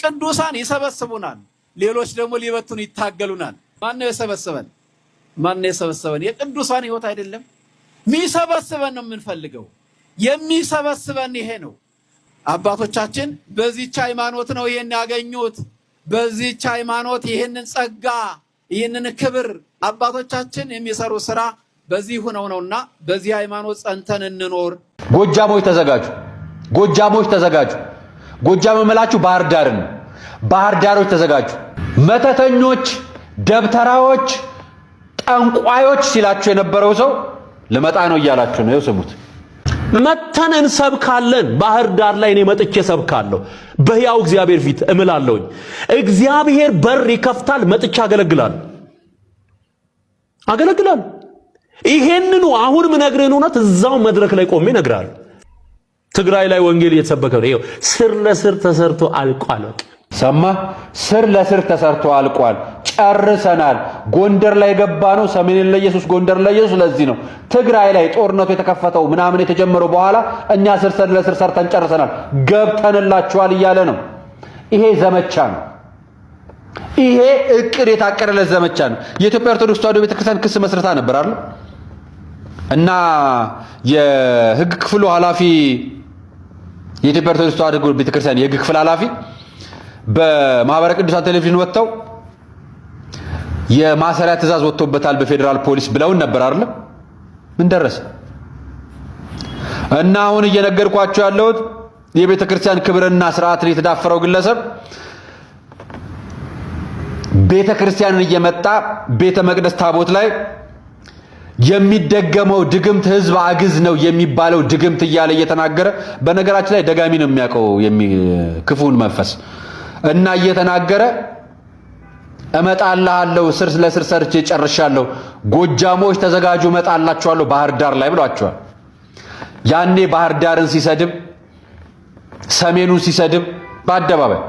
ቅዱሳን ይሰበስቡናል፣ ሌሎች ደግሞ ሊበቱን ይታገሉናል። ማን ነው የሰበሰበን? የቅዱሳን ሕይወት አይደለም የሚሰበስበን ነው የምንፈልገው። የሚሰበስበን ይሄ ነው። አባቶቻችን በዚህች ሃይማኖት ነው ይሄን ያገኙት። በዚህች ሃይማኖት ይሄንን ጸጋ ይሄንን ክብር አባቶቻችን የሚሰሩ ስራ በዚህ ሆነው ነውና በዚህ ሃይማኖት ጸንተን እንኖር። ጎጃሞች ተዘጋጁ። ጎጃም መላችሁ ባህር ዳሮች ተዘጋጁ። መተተኞች፣ ደብተራዎች፣ ጠንቋዮች ሲላችሁ የነበረው ሰው ልመጣ ነው እያላችሁ ነው። ስሙት። መተን እንሰብካለን። ባህር ዳር ላይ እኔ መጥቼ ሰብካለሁ። በሕያው እግዚአብሔር ፊት እምላለሁኝ። እግዚአብሔር በር ይከፍታል። መጥቼ አገለግላለሁ። ይሄንኑ አሁን ምነግርህን እውነት እዛው መድረክ ላይ ቆሜ እነግርሃለሁ። ትግራይ ላይ ወንጌል እየተሰበከ ነው። ይሄው ስር ለስር ተሰርቶ አልቋል። ሰማ ስር ለስር ተሰርቶ አልቋል። ጨርሰናል። ጎንደር ላይ ገባ ነው። ሰሜን ለኢየሱስ ጎንደር ለኢየሱስ። ለዚህ ነው ትግራይ ላይ ጦርነቱ የተከፈተው ምናምን የተጀመረው በኋላ እኛ ስር ለስር ሰርተን ጨርሰናል፣ ገብተንላችኋል እያለ ነው። ይሄ ዘመቻ ነው። ይሄ እቅድ የታቀደለት ዘመቻ ነው። የኢትዮጵያ ኦርቶዶክስ ተዋሕዶ ቤተክርስቲያን ክስ መስርታ ነበር አይደል? እና የሕግ ክፍሉ ኃላፊ የኢትዮጵያ ኦርቶዶክስ ተዋሕዶ ቤተክርስቲያን የሕግ ክፍል ኃላፊ በማህበረ ቅዱሳን ቴሌቪዥን ወጥተው የማሰሪያ ትእዛዝ ወጥቶበታል በፌደራል ፖሊስ ብለውን ነበር አይደል? ምን ደረሰ? እና አሁን እየነገርኳችሁ ያለሁት የቤተክርስቲያን ክብርና ስርዓትን የተዳፈረው ግለሰብ ቤተክርስቲያንን እየመጣ ቤተ መቅደስ ታቦት ላይ የሚደገመው ድግምት ህዝብ አግዝ ነው የሚባለው ድግምት እያለ እየተናገረ፣ በነገራችን ላይ ደጋሚ ነው የሚያውቀው ክፉን መንፈስ እና እየተናገረ እመጣልሃለሁ፣ ስር ለስር ሰርቼ ጨርሻለሁ፣ ጎጃሞች ተዘጋጁ፣ እመጣላችኋለሁ ባህር ዳር ላይ ብሏቸዋል። ያኔ ባህር ዳርን ሲሰድብ፣ ሰሜኑን ሲሰድብ በአደባባይ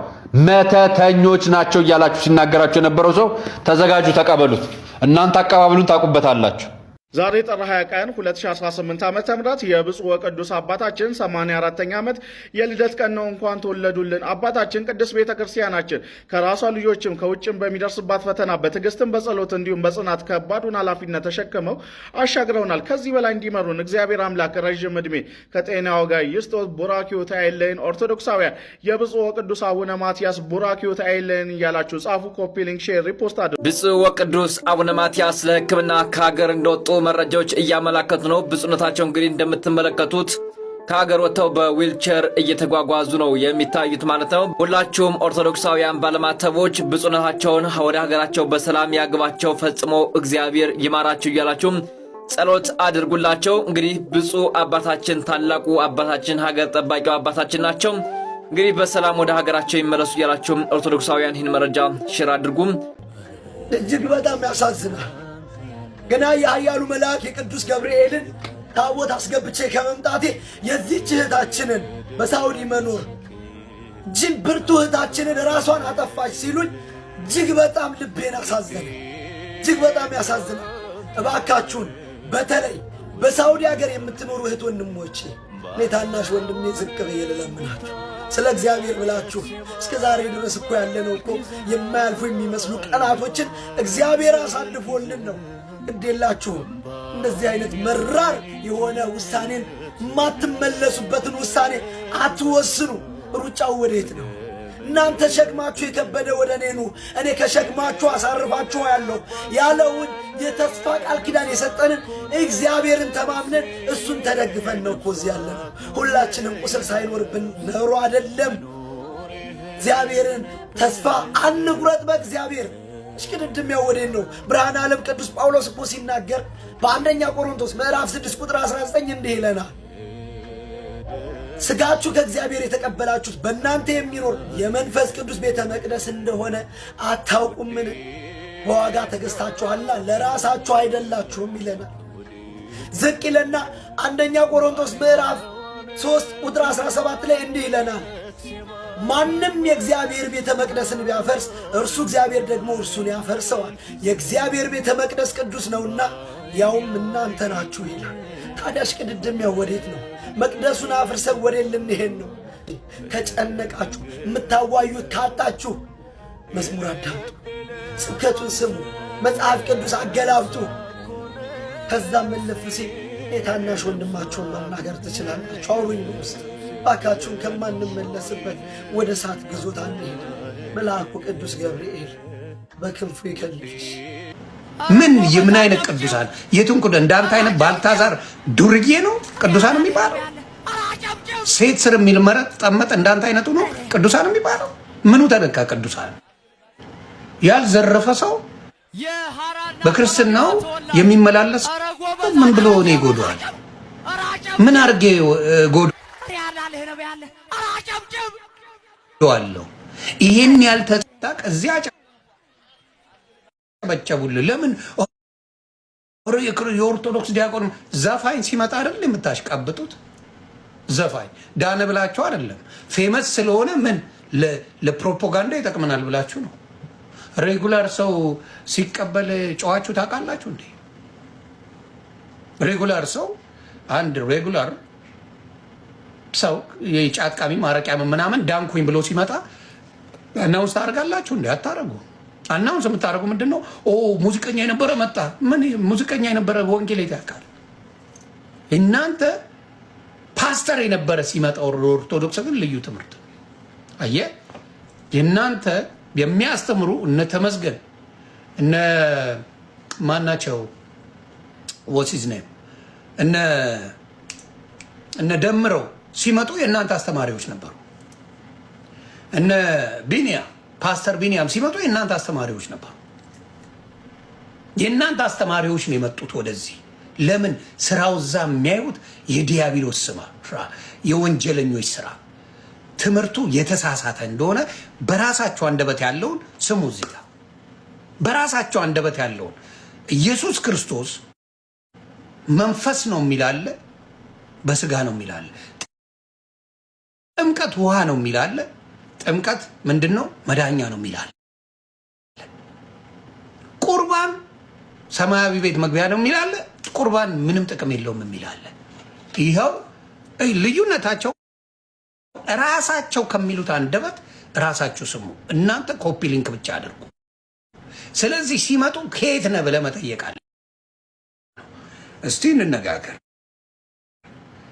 መተተኞች ናቸው እያላችሁ ሲናገራችሁ የነበረው ሰው ተዘጋጁ፣ ተቀበሉት። እናንተ አቀባበሉን ታውቁበታላችሁ። ዛሬ ጥር 20 ቀን 2018 ዓ.ም የብፁዕ ወቅዱስ አባታችን 84ኛ ዓመት የልደት ቀን ነው። እንኳን ተወለዱልን። አባታችን ቅድስት ቤተክርስቲያናችን ከራሷ ልጆችም ከውጭም በሚደርስባት ፈተና በትዕግስትም በጸሎት እንዲሁም በጽናት ከባዱን ኃላፊነት ተሸክመው አሻግረውናል። ከዚህ በላይ እንዲመሩን እግዚአብሔር አምላክ ረዥም ዕድሜ ከጤናው ጋር ይስጦት። ቡራኪው ታይልን። ኦርቶዶክሳውያን የብፁዕ ወቅዱስ አቡነ ማትያስ ቡራኪው ታይልን እያላችሁ ጻፉ። ኮፒ ሊንክ፣ ሼር፣ ሪፖስት አድርጉ። ብፁዕ ወቅዱስ አቡነ ማትያስ ለሕክምና ከሀገር እንደወጡ መረጃዎች እያመላከቱ ነው። ብፁዕነታቸው እንግዲህ እንደምትመለከቱት ከሀገር ወጥተው በዊልቸር እየተጓጓዙ ነው የሚታዩት ማለት ነው። ሁላችሁም ኦርቶዶክሳውያን ባለማተቦች ብፁዕነታቸውን ወደ ሀገራቸው በሰላም ያግባቸው፣ ፈጽሞ እግዚአብሔር ይማራቸው እያላችሁም ጸሎት አድርጉላቸው። እንግዲህ ብፁዕ አባታችን ታላቁ አባታችን ሀገር ጠባቂው አባታችን ናቸው። እንግዲህ በሰላም ወደ ሀገራቸው ይመለሱ እያላችሁም ኦርቶዶክሳውያን ይህን መረጃ ሽር አድርጉም። እጅግ በጣም ያሳዝናል። ገና የኃያሉ መልአክ የቅዱስ ገብርኤልን ታቦት አስገብቼ ከመምጣቴ የዚህች እህታችንን በሳውዲ መኖር እጅግ ብርቱ እህታችንን ራሷን አጠፋች ሲሉኝ እጅግ በጣም ልቤን አሳዘነ። እጅግ በጣም ያሳዝናል። እባካችሁን በተለይ በሳውዲ ሀገር የምትኖሩ እህት ወንድሞቼ፣ እኔ ታናሽ ወንድሜ ዝቅ ብዬ ልለምናችሁ ስለ እግዚአብሔር ብላችሁ እስከ ዛሬ ድረስ እኮ ያለነው እኮ የማያልፉ የሚመስሉ ቀናቶችን እግዚአብሔር አሳልፎልን ነው። ግዴላችሁም እንደዚህ አይነት መራር የሆነ ውሳኔን የማትመለሱበትን ውሳኔ አትወስኑ። ሩጫው ወዴት ነው? እናንተ ሸክማችሁ የከበደ ወደ እኔ ኑ፣ እኔ ከሸክማችሁ አሳርፋችሁ ያለውን የተስፋ ቃል ኪዳን የሰጠንን እግዚአብሔርን ተማምነን እሱን ተደግፈን ነው እኮ እዚህ ያለነው። ሁላችንም ቁስል ሳይኖርብን ኖሮ አይደለም። እግዚአብሔርን ተስፋ አንቁረጥ በእግዚአብሔር። እሽቅድድም ያወዴን ነው። ብርሃነ ዓለም ቅዱስ ጳውሎስ እኮ ሲናገር በአንደኛ ቆሮንቶስ ምዕራፍ 6 ቁጥር 19 እንዲህ ይለናል፣ ስጋችሁ ከእግዚአብሔር የተቀበላችሁት በእናንተ የሚኖር የመንፈስ ቅዱስ ቤተ መቅደስ እንደሆነ አታውቁምን? በዋጋ ተገዝታችኋልና ለራሳችሁ አይደላችሁም ይለናል። ዝቅ ይለና አንደኛ ቆሮንቶስ ምዕራፍ 3 ቁጥር 17 ላይ እንዲህ ይለናል፣ ማንም የእግዚአብሔር ቤተ መቅደስን ቢያፈርስ እርሱ እግዚአብሔር ደግሞ እርሱን ያፈርሰዋል። የእግዚአብሔር ቤተ መቅደስ ቅዱስ ነውና ያውም እናንተ ናችሁ ይላል። ታዲያ እሽቅድድም ያው ወዴት ነው? መቅደሱን አፍርሰን ወዴት ልንሄድ ነው? ከጨነቃችሁ የምታዋዩት ካጣችሁ መዝሙር አዳምጡ፣ ስብከቱን ስሙ፣ መጽሐፍ ቅዱስ አገላብጡ። ከዛም መለፍ ሲል የታናሽ ወንድማችሁን ማናገር ትችላላችሁ። አውሩኝ ውስጥ ባካችሁን ከማንመለስበት ወደ እሳት ግዞት አንሄድ። መልአኩ ቅዱስ ገብርኤል በክንፉ ይከልልሽ። የምን አይነት ቅዱሳን የቱን ቁደ እንዳንተ አይነት ባልታዛር ዱርዬ ነው ቅዱሳን የሚባለው? ሴት ስር የሚል መረጥ ጠመጥ እንዳንተ አይነቱ ነው ቅዱሳን የሚባለው? ምኑ ተነካ? ቅዱሳን ያልዘረፈ ሰው በክርስትናው የሚመላለስ ምን ብሎ እኔ ጎዷል? ምን አርጌ ጎዷለሁ? ይሄን ያልተጣቅ እዚያ ጨበጨቡልህ። ለምን የኦርቶዶክስ ዲያቆን ዘፋኝ ሲመጣ አይደል የምታሽቃብጡት? ዘፋኝ ዳነ ብላችሁ አይደለም፣ ፌመስ ስለሆነ ምን ለፕሮፓጋንዳ ይጠቅመናል ብላችሁ ነው። ሬጉላር ሰው ሲቀበል ጨዋችሁ ታውቃላችሁ እንዴ? ሬጉላር ሰው አንድ ሬጉላር ሰው የጫት ቃሚ ማረቂያ ምናምን ዳንኩኝ ብሎ ሲመጣ አናውንስ ታደርጋላችሁ እንዴ? አታረጉ። አናውንስ የምታደርጉ ምንድነው? ሙዚቀኛ የነበረ መጣ። ምን ሙዚቀኛ የነበረ ወንጌል ያውቃል? እናንተ ፓስተር የነበረ ሲመጣ ኦርቶዶክስ ግን ልዩ ትምህርት አየ። የእናንተ የሚያስተምሩ እነ ተመስገን እነ ማናቸው ወሲዝ ነው እነ ደምረው ሲመጡ የእናንተ አስተማሪዎች ነበሩ። እነ ቢኒያም ፓስተር ቢኒያም ሲመጡ የእናንተ አስተማሪዎች ነበሩ። የእናንተ አስተማሪዎች ነው የመጡት ወደዚህ። ለምን? ስራው እዛ የሚያዩት የዲያብሎስ ስራ፣ የወንጀለኞች ስራ፣ ትምህርቱ የተሳሳተ እንደሆነ በራሳቸው አንደበት ያለውን ስሙ። እዚህ ጋር በራሳቸው አንደበት ያለውን ኢየሱስ ክርስቶስ መንፈስ ነው የሚላለ፣ በስጋ ነው የሚላለ። ጥምቀት ውሃ ነው የሚላለ፣ ጥምቀት ምንድን ነው? መዳኛ ነው የሚላለ። ቁርባን ሰማያዊ ቤት መግቢያ ነው የሚላለ፣ ቁርባን ምንም ጥቅም የለውም የሚላለ። ይኸው ልዩነታቸው። ራሳቸው ከሚሉት አንደበት ራሳችሁ ስሙ። እናንተ ኮፒ ሊንክ ብቻ አድርጉ። ስለዚህ ሲመጡ ከየት ነህ ብለህ መጠየቅ አለ። እስቲ እንነጋገር።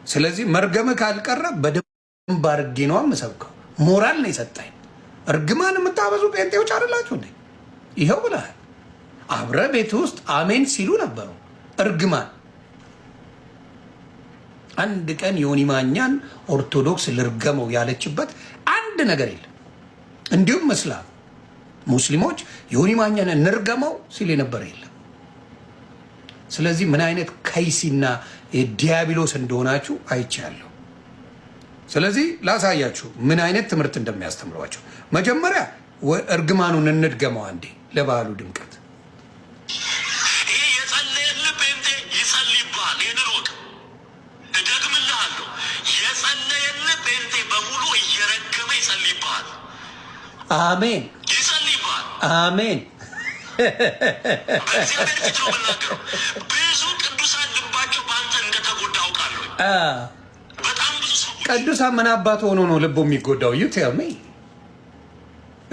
ስለዚህ መርገም ካልቀረ በደንብ አድርጌ ነው የምሰብከው። ሞራል ነው የሰጠኝ። እርግማን የምታበዙ ጴንጤዎች አይደላችሁ እንዴ? ይኸው ብለሃል። አብረ ቤት ውስጥ አሜን ሲሉ ነበሩ። እርግማን አንድ ቀን ዮኒ ማኛን ኦርቶዶክስ ልርገመው ያለችበት አንድ ነገር የለም። እንዲሁም መስላም ሙስሊሞች ዮኒ ማኛን እንርገመው ሲል የነበረ የለም። ስለዚህ ምን አይነት ከይሲና ዲያብሎስ እንደሆናችሁ አይቻለሁ። ስለዚህ ላሳያችሁ ምን አይነት ትምህርት እንደሚያስተምሯቸው። መጀመሪያ እርግማኑን እንድገመው አንዴ ለበዓሉ ድምቀት። አሜን አሜን። ብዙ ቅዱሳን ልባቸው በአንተ እንደተጎዳ አውቃለሁ። በጣም ብዙ ሰዎች ቅዱሳን ምን አባት ሆኖ ነው ልቡ የሚጎዳው? ዩቴልሚ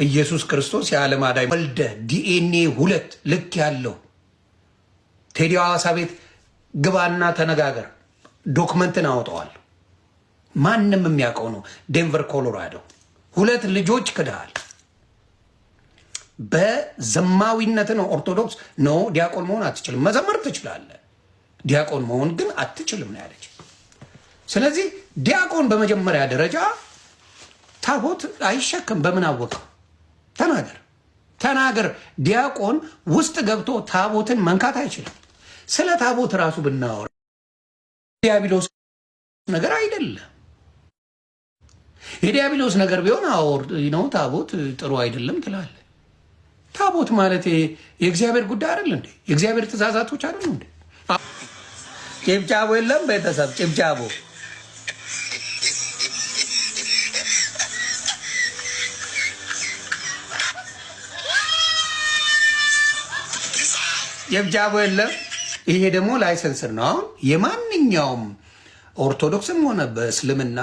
ኢየሱስ ክርስቶስ የዓለም አዳኝ ወልደ ዲኤንኤ 2 ልክ ያለው ቴዲ ሐዋሳ ቤት ግባና ተነጋገር። ዶክመንትን አወጣዋል። ማንም የሚያውቀው ነው። ዴንቨር ኮሎራዶ 2 ልጆች ክደሃል። በዘማዊነት ነው። ኦርቶዶክስ ነው። ዲያቆን መሆን አትችልም። መዘመር ትችላለህ፣ ዲያቆን መሆን ግን አትችልም ነው ያለች። ስለዚህ ዲያቆን በመጀመሪያ ደረጃ ታቦት አይሸክም። በምን አወቀው? ተናገር። ዲያቆን ውስጥ ገብቶ ታቦትን መንካት አይችልም። ስለ ታቦት ራሱ ብናወራ ዲያብሎስ ነገር አይደለም። የዲያብሎስ ነገር ቢሆን ነው ታቦት ጥሩ አይደለም ትላለህ። ታቦት ማለት የእግዚአብሔር ጉዳይ አይደል እንዴ? የእግዚአብሔር ትእዛዛቶች አይደል እንዴ? ጭብጫቦ የለም ቤተሰብ ጭብጫቦ። ጭብጫቦ የለም። ይሄ ደግሞ ላይሰንስር ነው። አሁን የማንኛውም ኦርቶዶክስም ሆነ በእስልምና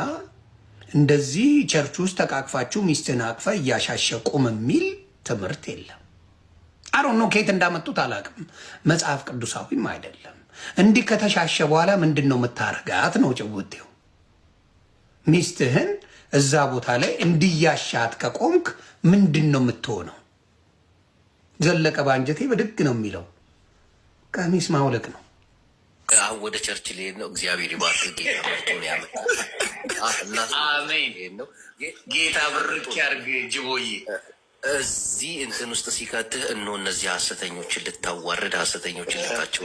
እንደዚህ ቸርች ውስጥ ተቃቅፋችሁ ሚስትን አቅፈ እያሻሸ ቁም የሚል ትምህርት የለም። አሮን ነው ከየት እንዳመጡት አላውቅም። መጽሐፍ ቅዱሳዊም አይደለም። እንዲህ ከተሻሸ በኋላ ምንድን ነው የምታረጋት ነው ጭውቴው። ሚስትህን እዛ ቦታ ላይ እንዲያሻት ከቆምክ ምንድን ነው የምትሆነው? ዘለቀ ባንጀቴ በድግ ነው የሚለው ቀሚስ ማውለቅ ነው። አሁን ወደ ቸርች ሊሄድ ነው። እግዚአብሔር ይባርክ። ጌታ መርጦ ነው ያመጣው። አሜን። ጌታ ብርክ ያርግ። ጅቦዬ እዚህ እንትን ውስጥ ሲከትህ እነሆ እነዚህ ሐሰተኞችን ልታዋርድ፣ ሐሰተኞችን ልታቸው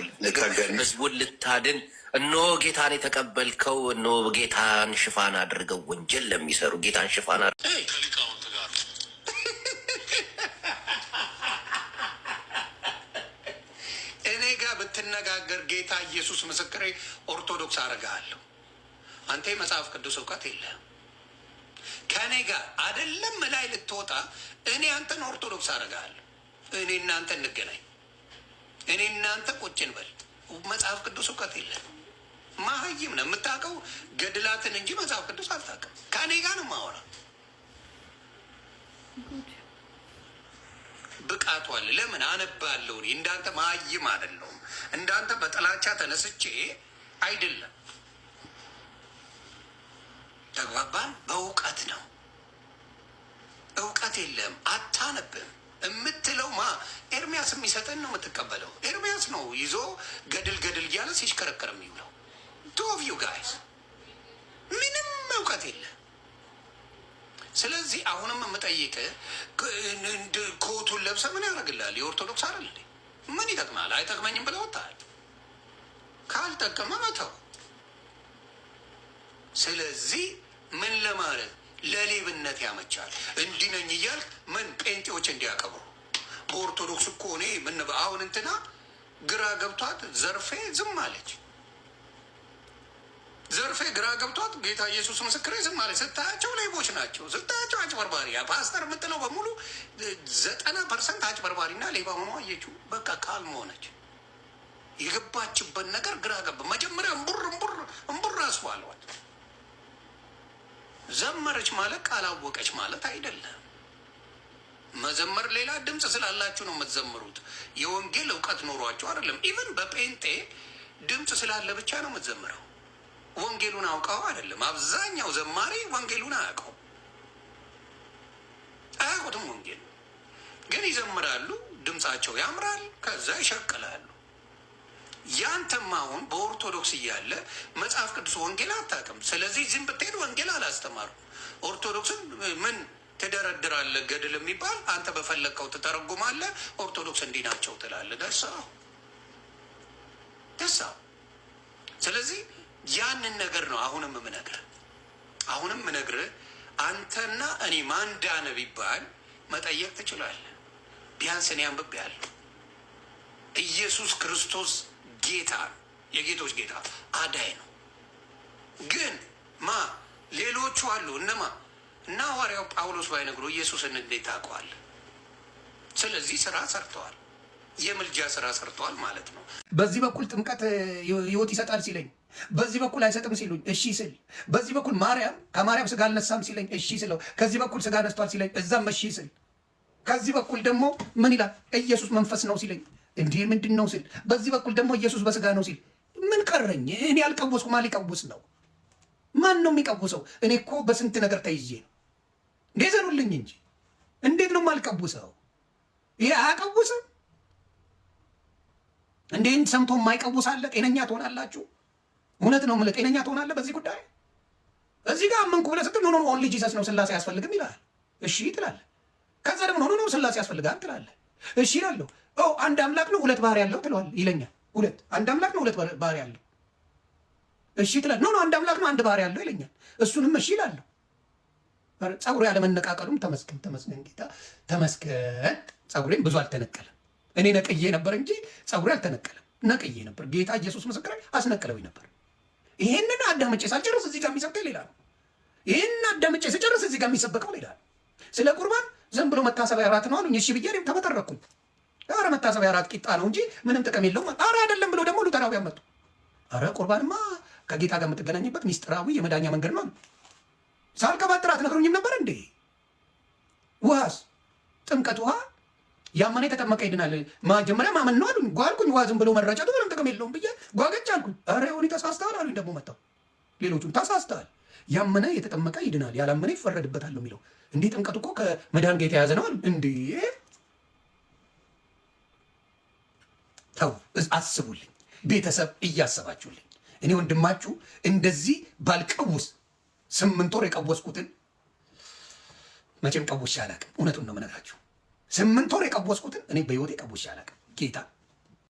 ህዝቡን ልታድን፣ እነሆ ጌታን የተቀበልከው እነሆ ጌታን ሽፋን አድርገው ወንጀል ለሚሰሩ ጌታን ሽፋን ከሊቃውንት ጋር እኔ ጋር ብትነጋገር ጌታ ኢየሱስ ምስክሬ ኦርቶዶክስ አደርግሃለሁ። አንተ መጽሐፍ ቅዱስ እውቀት የለህም። ከእኔ ጋር አይደለም ላይ ልትወጣ እኔ አንተን ኦርቶዶክስ አደርግሃለሁ። እኔ እናንተ እንገናኝ። እኔ እናንተ ቁጭ እንበል። መጽሐፍ ቅዱስ እውቀት የለህም። ማህይም ነው የምታውቀው ገድላትን እንጂ መጽሐፍ ቅዱስ አልታውቅም። ከእኔ ጋር ነው የማወራ። ብቃቱ አለ። ለምን አነባለሁ? እኔ እንዳንተ ማህይም አይደለሁም። እንዳንተ በጥላቻ ተነስቼ አይደለም። ተግባባን? በእውቀት ነው። እውቀት የለም፣ አታነብም። የምትለው ኤርሚያስ የሚሰጠን ነው የምትቀበለው። ኤርሚያስ ነው ይዞ ገድል ገድል እያለ ሲሽከረከር የሚውለው። ቱ ኦፍ ዩ ጋይስ ምንም እውቀት የለም። ስለዚህ አሁንም የምጠይቅህ ኮቱን ለብሰ ምን ያደርግልሃል? የኦርቶዶክስ አይደል? ምን ይጠቅማል? አይጠቅመኝም ብለህ ወጣል። ካልጠቀመ መተው። ስለዚህ ምን ለማለት ለሌብነት ያመቻል። እንዲህ ነኝ እያልክ ምን ጴንጤዎች እንዲያከብሩ በኦርቶዶክስ እኮ እኔ ምን አሁን እንትና ግራ ገብቷት ዘርፌ ዝም አለች። ዘርፌ ግራ ገብቷት ጌታ ኢየሱስ ምስክሬ ዝም አለች። ስታያቸው ሌቦች ናቸው። ስታያቸው አጭበርባሪ፣ ፓስተር የምትለው በሙሉ 90% አጭበርባሪና ሌባ ሆኖ አየችው። በቃ ካልም ሆነች። የገባችበት ነገር ግራ ገባ። መጀመሪያ እምቡር አስባለዋል። ዘመረች ማለት ካላወቀች ማለት አይደለም። መዘመር ሌላ ድምፅ ስላላችሁ ነው የምትዘምሩት። የወንጌል እውቀት ኖሯችሁ አይደለም። ኢቨን በጴንጤ ድምፅ ስላለ ብቻ ነው የምትዘምረው። ወንጌሉን አውቀው አይደለም። አብዛኛው ዘማሪ ወንጌሉን አያውቀው፣ አያውቁትም። ወንጌል ግን ይዘምራሉ፣ ድምፃቸው ያምራል፣ ከዛ ይሸቅላሉ። ያንተም አሁን በኦርቶዶክስ እያለ መጽሐፍ ቅዱስ ወንጌል አታውቅም። ስለዚህ ዝም ብትሄድ ወንጌል አላስተማሩ። ኦርቶዶክስን ምን ትደረድራለህ? ገድል የሚባል አንተ በፈለግከው ትተረጉማለህ። ኦርቶዶክስ እንዲህ ናቸው ትላለህ። ደሳው ስለዚህ ያንን ነገር ነው አሁንም ምነግርህ። አንተና እኔ ማን ዳነ ቢባል መጠየቅ ትችላለህ። ቢያንስ እኔ አንብቤያለሁ። ኢየሱስ ክርስቶስ ጌታ፣ የጌቶች ጌታ አዳይ ነው። ግን ሌሎቹ አሉ። እነማ እና ሐዋርያው ጳውሎስ ባይነግሩ ኢየሱስን እንዴት ታውቀዋለህ? ስለዚህ ስራ ሰርተዋል፣ የምልጃ ስራ ሰርተዋል ማለት ነው። በዚህ በኩል ጥምቀት ሕይወት ይሰጣል ሲለኝ፣ በዚህ በኩል አይሰጥም ሲሉኝ እሺ ስል፣ በዚህ በኩል ከማርያም ስጋ አልነሳም ሲለኝ እሺ ስለው፣ ከዚህ በኩል ስጋ ነስቷል ሲለኝ እዛም እሺ ስል፣ ከዚህ በኩል ደግሞ ምን ይላል ኢየሱስ መንፈስ ነው ሲለኝ እንዲህ ምንድን ነው ስል፣ በዚህ በኩል ደግሞ ኢየሱስ በስጋ ነው ሲል ምን ቀረኝ? እኔ ያልቀወስኩ ማን ሊቀውስ ነው? ማን ነው የሚቀውሰው? እኔ እኮ በስንት ነገር ተይዤ ነው። እንዴ ዘኑልኝ እንጂ እንዴት ነው የማልቀውሰው? ይሄ አያቀውስም? እንዴት ሰምቶ የማይቀውስ አለ? ጤነኛ ትሆናላችሁ? እውነት ነው የምልህ፣ ጤነኛ ትሆናለህ በዚህ ጉዳይ። እዚህ ጋር አመንኩ ብለህ ስትል ኖ ኦንሊ ጂሰስ ነው ስላሴ አያስፈልግም ይላል። እሺ ትላለህ። ከዛ ደግሞ ኖ ስላሴ ያስፈልጋል ትላለህ። እሺ እላለሁ። አንድ አምላክ ነው ሁለት ባህሪ ያለው ትለዋል ይለኛል። አንድ አምላክ ነው ሁለት ባህሪ ያለው። እሺ ትላለህ። ኖ አንድ አምላክ ነው አንድ ባህሪ ያለው ይለኛል። እሱንም እሺ እላለሁ። ጸጉሬ ያለመነቃቀሉም ተመስገን ጌታ ተመስገን። ጸጉሬም ብዙ አልተነቀለም። እኔ ነቅዬ ነበር እንጂ ጸጉሬ አልተነቀለም። ነቅዬ ነበር። ጌታ ኢየሱስ ምስክሬ አስነቅለውኝ ነበር። ይሄንን አዳምጬ ሳልጨርስ እዚህ ጋር የሚሰብከው ሌላ ነው። ይሄንን አዳምጬ ስጨርስ እዚህ ጋር የሚሰበከው ሌላ ነው። ስለ ቁርባን ዝም ብሎ መታሰቢያ እራት ነው አሉኝ። እሺ ብዬ እኔም ተመጠረኩኝ። ኧረ መታሰቢያ እራት ቂጣ ነው እንጂ ምንም ጥቅም የለውም። ኧረ አይደለም ብሎ ደግሞ ሉተራውያን መጡ። ኧረ ቁርባንማ ከጌታ ጋር የምትገናኝበት ሚስጥራዊ የመዳኛ መንገድ ነው። ሳልቀባጥር አትነግሩኝም ነበር እንዴ? ውሃስ ጥምቀት ውሃ ያመነ የተጠመቀ ይድናል። መጀመሪያ ማመን ነው አሉኝ። ጓልኩኝ ውሃ ዝም ብሎ መረጫቱ ምንም ጥቅም የለውም ብዬ ጓገጭ አልኩኝ። ኧረ ሆኒ ተሳስተሃል አሉኝ። ደግሞ መጣው ሌሎቹም ተሳስተሃል፣ ያመነ የተጠመቀ ይድናል፣ ያላመነ ይፈረድበታል ነው የሚለው። እንዴ ጥምቀቱ እኮ ከመዳን ጋር የተያዘ ነው አሉ። እንዴ ተው አስቡልኝ፣ ቤተሰብ እያሰባችሁልኝ። እኔ ወንድማችሁ እንደዚህ ባልቀውስ 8 ወር የቀወስኩትን መቼም ቀውሼ አላውቅም። እውነቱን ነው የምነግራችሁ። 8 ወር የቀወስኩትን እኔ በህይወቴ ቀውሼ አላውቅም ጌታ